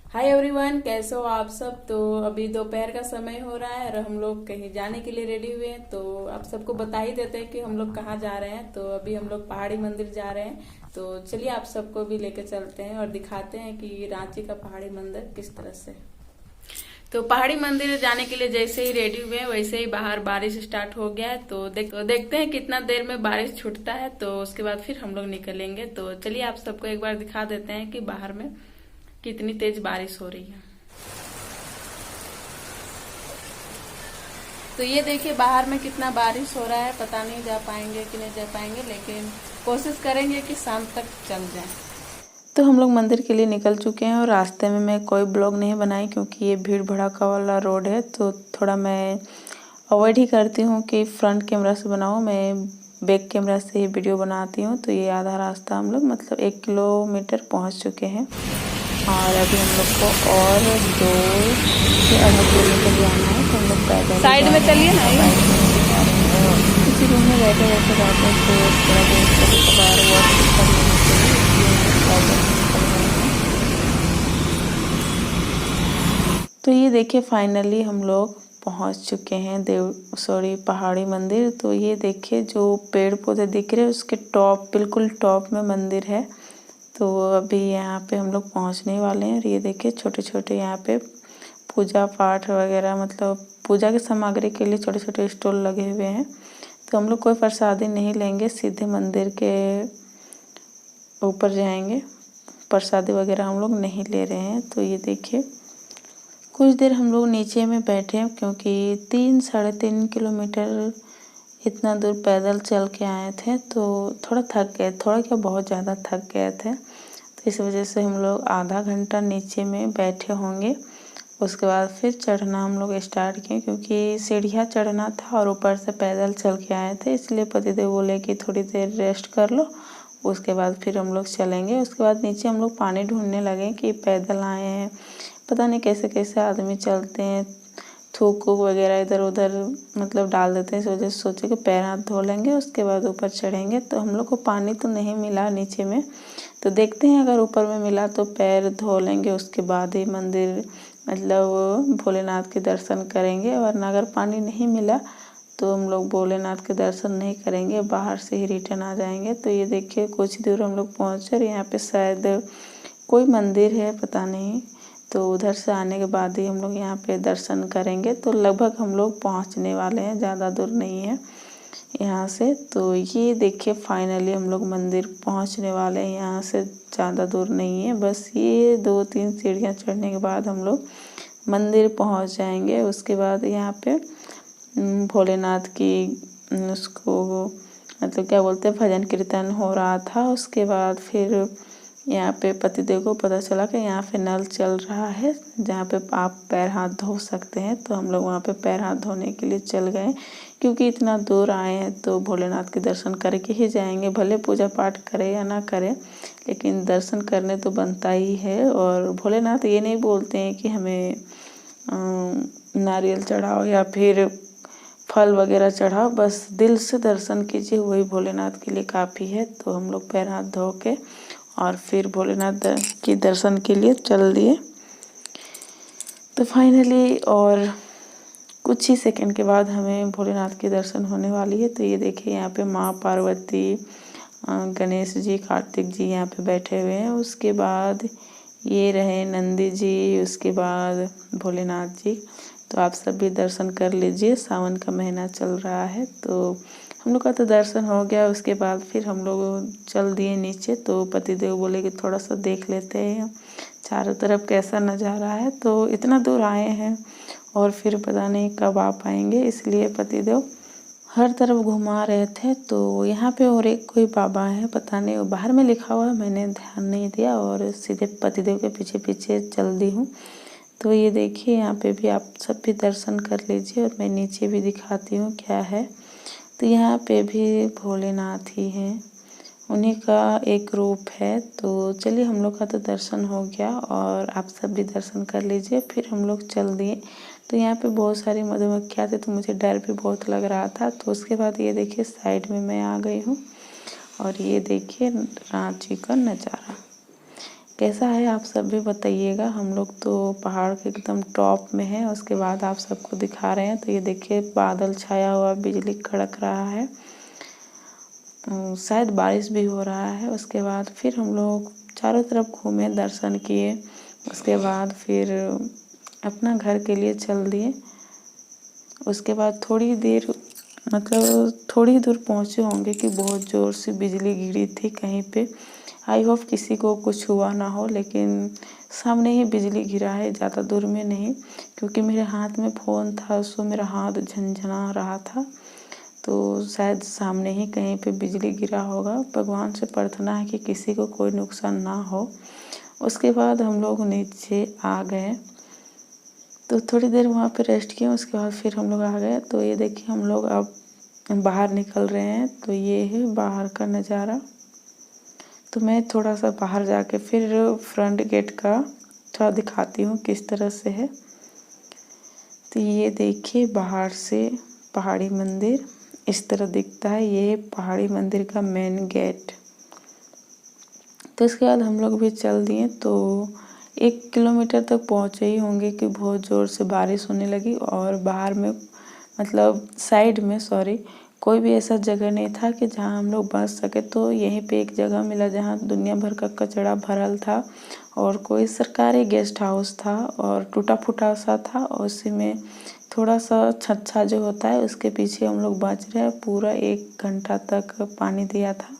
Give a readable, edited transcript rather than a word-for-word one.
Hi everyone, कैसे हो आप सब। तो अभी दोपहर का समय हो रहा है और हम लोग कहीं जाने के लिए रेडी हुए हैं। तो आप सबको बता ही देते हैं कि हम लोग कहाँ जा रहे हैं। तो अभी हम लोग पहाड़ी मंदिर जा रहे हैं। तो चलिए आप सबको भी लेके चलते हैं और दिखाते हैं कि रांची का पहाड़ी मंदिर किस तरह से। तो पहाड़ी मंदिर जाने के लिए जैसे ही रेडी हुए हैं वैसे ही बाहर बारिश स्टार्ट हो गया है। तो देखते हैं कितना देर में बारिश छूटता है। तो उसके बाद फिर हम लोग निकलेंगे। तो चलिए आप सबको एक बार दिखा देते हैं कि बाहर में कितनी तेज बारिश हो रही है। तो ये देखिए बाहर में कितना बारिश हो रहा है। पता नहीं जा पाएंगे कि नहीं जा पाएंगे, लेकिन कोशिश करेंगे कि शाम तक चल जाए। तो हम लोग मंदिर के लिए निकल चुके हैं और रास्ते में मैं कोई ब्लॉग नहीं बनाई क्योंकि ये भीड़ भड़ाका वाला रोड है। तो थोड़ा मैं अवॉइड ही करती हूँ कि फ्रंट कैमरा से बनाऊँ, मैं बैक कैमरा से ही वीडियो बनाती हूँ। तो ये आधा रास्ता हम लोग मतलब 1 किलोमीटर पहुँच चुके हैं और अभी हम लोग को और 2 से 2.5 किलोमीटर जाना है। तो हम लोग पैदल साइड में चलिए ना, किसी रूम में बैठे बैठे रहते हैं तो थोड़ा देर कभी कभार वॉशरूम कर लेना चाहिए, इसलिए हम लोग पैदल निकल रहे हैं। तो ये देखिए फाइनली हम लोग पहुंच चुके हैं पहाड़ी मंदिर। तो ये देखिए जो पेड़ पौधे दिख रहे हैं उसके टॉप, बिल्कुल टॉप में मंदिर है। तो अभी यहाँ पे हम लोग पहुँचने वाले हैं और ये देखिए छोटे छोटे यहाँ पे पूजा पाठ वगैरह मतलब पूजा की सामग्री के लिए छोटे छोटे स्टॉल लगे हुए हैं। तो हम लोग कोई प्रसादी नहीं लेंगे, सीधे मंदिर के ऊपर जाएंगे। प्रसादी वगैरह हम लोग नहीं ले रहे हैं। तो ये देखिए कुछ देर हम लोग नीचे में बैठे हैं क्योंकि 3-3.5 किलोमीटर इतना दूर पैदल चल के आए थे। तो थोड़ा थक गए, थोड़ा क्या बहुत ज़्यादा थक गए थे। तो इस वजह से हम लोग आधा घंटा नीचे में बैठे होंगे। उसके बाद फिर चढ़ना हम लोग स्टार्ट किए क्योंकि सीढ़ियाँ चढ़ना था और ऊपर से पैदल चल के आए थे, इसलिए पतिदेव बोले कि थोड़ी देर रेस्ट कर लो, उसके बाद फिर हम लोग चलेंगे। उसके बाद नीचे हम लोग पानी ढूंढने लगे कि पैदल आए हैं, पता नहीं कैसे कैसे आदमी चलते हैं, थूक वूक वगैरह इधर उधर मतलब डाल देते हैं। इस वजह से सोचे कि पैर हाथ धो लेंगे उसके बाद ऊपर चढ़ेंगे। तो हम लोग को पानी तो नहीं मिला नीचे में, तो देखते हैं अगर ऊपर में मिला तो पैर धो लेंगे, उसके बाद ही मंदिर मतलब भोलेनाथ के दर्शन करेंगे। वरना अगर पानी नहीं मिला तो हम लोग भोलेनाथ के दर्शन नहीं करेंगे, बाहर से ही रिटर्न आ जाएंगे। तो ये देखिए कुछ दूर हम लोग पहुँचे और यहाँ पे शायद कोई मंदिर है, पता नहीं। तो उधर से आने के बाद ही हम लोग यहाँ पे दर्शन करेंगे। तो लगभग हम लोग पहुँचने वाले हैं, ज़्यादा दूर नहीं है यहाँ से। तो ये देखिए फाइनली हम लोग मंदिर पहुँचने वाले हैं, यहाँ से ज़्यादा दूर नहीं है, बस ये 2-3 सीढ़ियाँ चढ़ने के बाद हम लोग मंदिर पहुँच जाएंगे। उसके बाद यहाँ पे भोलेनाथ की उसको मतलब क्या बोलते हैं भजन कीर्तन हो रहा था। उसके बाद फिर यहाँ पे पतिदेव को पता चला कि यहाँ पे नल चल रहा है जहाँ पे आप पैर हाथ धो सकते हैं। तो हम लोग वहाँ पे पैर हाथ धोने के लिए चल गए क्योंकि इतना दूर आए हैं तो भोलेनाथ के दर्शन करके ही जाएंगे, भले पूजा पाठ करें या ना करें, लेकिन दर्शन करने तो बनता ही है। और भोलेनाथ ये नहीं बोलते हैं कि हमें नारियल चढ़ाओ या फिर फल वगैरह चढ़ाओ, बस दिल से दर्शन कीजिए, वही भोलेनाथ के लिए काफ़ी है। तो हम लोग पैर हाथ धो के और फिर भोलेनाथ के दर्शन के लिए चल दिए। तो फाइनली और कुछ ही सेकंड के बाद हमें भोलेनाथ के दर्शन होने वाली है। तो ये देखिए यहाँ पे माँ पार्वती, गणेश जी, कार्तिक जी यहाँ पे बैठे हुए हैं। उसके बाद ये रहे नंदी जी, उसके बाद भोलेनाथ जी। तो आप सब भी दर्शन कर लीजिए, सावन का महीना चल रहा है। तो हम लोग का तो दर्शन हो गया। उसके बाद फिर हम लोग चल दिए नीचे। तो पतिदेव बोले कि थोड़ा सा देख लेते हैं चारों तरफ कैसा नज़ारा है। तो इतना दूर आए हैं और फिर पता नहीं कब आ पाएंगे, इसलिए पतिदेव हर तरफ घुमा रहे थे। तो यहाँ पे और एक कोई बाबा है, पता नहीं वो बाहर में लिखा हुआ है, मैंने ध्यान नहीं दिया और सीधे पतिदेव के पीछे पीछे चल दी हूँ। तो ये देखिए यहाँ पे भी आप सब भी दर्शन कर लीजिए और मैं नीचे भी दिखाती हूँ क्या है। तो यहाँ पे भी भोलेनाथ ही हैं, उन्हीं का एक रूप है। तो चलिए हम लोग का तो दर्शन हो गया और आप सब भी दर्शन कर लीजिए। फिर हम लोग चल दिए। तो यहाँ पे बहुत सारी मधुमक्खियाँ थी तो मुझे डर भी बहुत लग रहा था। तो उसके बाद ये देखिए साइड में मैं आ गई हूँ और ये देखिए रांची का नज़ारा। कैसा है आप सब भी बताइएगा। हम लोग तो पहाड़ के एकदम टॉप में हैं, उसके बाद आप सबको दिखा रहे हैं। तो ये देखिए बादल छाया हुआ, बिजली कड़क रहा है, शायद बारिश भी हो रहा है। उसके बाद फिर हम लोग चारों तरफ घूमे, दर्शन किए, उसके बाद फिर अपना घर के लिए चल दिए। उसके बाद थोड़ी देर मतलब थोड़ी दूर पहुँचे होंगे कि बहुत ज़ोर से बिजली गिरी थी कहीं पे। आई होप किसी को कुछ हुआ ना हो, लेकिन सामने ही बिजली गिरा है, ज़्यादा दूर में नहीं, क्योंकि मेरे हाथ में फ़ोन था, सो मेरा हाथ झनझना रहा था। तो शायद सामने ही कहीं पे बिजली गिरा होगा। भगवान से प्रार्थना है कि किसी को कोई नुकसान ना हो। उसके बाद हम लोग नीचे आ गए, तो थोड़ी देर वहाँ पे रेस्ट किए। उसके बाद फिर हम लोग आ गए। तो ये देखिए हम लोग अब बाहर निकल रहे हैं। तो ये है बाहर का नज़ारा। तो मैं थोड़ा सा बाहर जाके फिर फ्रंट गेट का थोड़ा दिखाती हूँ किस तरह से है। तो ये देखिए बाहर से पहाड़ी मंदिर इस तरह दिखता है। ये पहाड़ी मंदिर का मेन गेट। तो इसके बाद हम लोग भी चल दिए। तो 1 किलोमीटर तक पहुँचे ही होंगे कि बहुत ज़ोर से बारिश होने लगी, और बाहर में मतलब साइड में कोई भी ऐसा जगह नहीं था कि जहाँ हम लोग बच सके। तो यहीं पे एक जगह मिला जहाँ दुनिया भर का कचरा भरल था, और कोई सरकारी गेस्ट हाउस था और टूटा फूटा सा था, और उसी में थोड़ा सा छज्जा जो होता है उसके पीछे हम लोग बच रहे। पूरा 1 घंटा तक पानी दिया था।